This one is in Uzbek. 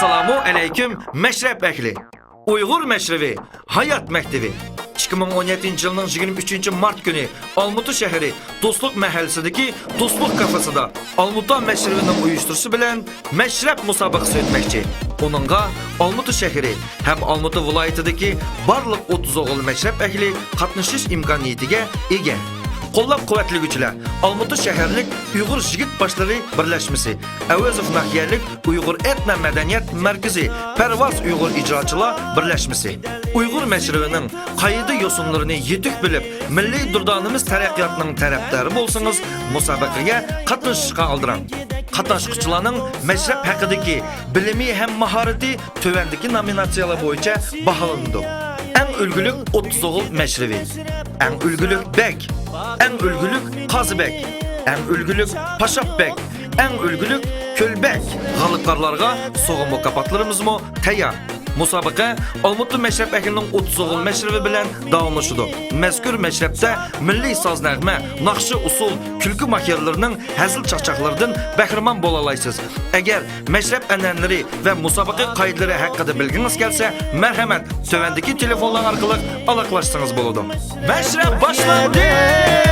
Assalamu aleyküm Meşrep ehli. Uyghur Meşrevi Hayat Mektebi 2017 yılının 23 Mart günü Almutu şehri Dostluk Mahallesi'deki Dostluk kafasında Almutu Meşrevi'nin uyuşturusu bilen Meşrep musabakası ötmekçi. Onunla Almutu şehri hem Almutu vilayetideki barlık 30 oğul Meşrep ehli katnışış imkaniyetiga ega. Qo'llab quvvatlovchilar Almutu shaharlik Uyg'ur yigit boshlari birlashmasi, Avazov nahiyalik Uyg'ur etno madaniyat markazi, Parvoz Uyg'ur ijrochilar birlashmasi. Uyg'ur mashrivining qoida yo'sinlarini yetuk bilib, milliy durdanimiz taraqqiyotining tarafdori bo'lsangiz, musobaqaga qatnashishga oldirang. Qatnashchilarning mashrab haqidagi bilimi ham mahorati tövandagi nominatsiyalar bo'yicha baholandi. Eng ulgulik 30 o'g'il mashrivi, eng ulgulik bek, eng ulgulik qozibek, eng ulgulik pashabek, eng ulgulik ko'lbek g'oliblarga so'g'in mukofotlarimizmi tayyor. Musobaqa Almutu Meşrep ehlining 30 o'g'il mashrivi bilan davomlashadi. Mazkur mashrabda milliy soz nag'ma, naqshi usul, kulku makarlarning hazil chaqchaqlaridan bahramand bo'la olasiz. Agar mashrab an'analari va musobaqa qoidalari haqida bilgingiz kelsa, marhamat, tövandagi telefonlar orqali aloqalashsangiz bo'ladi. Mashrab boshlandi.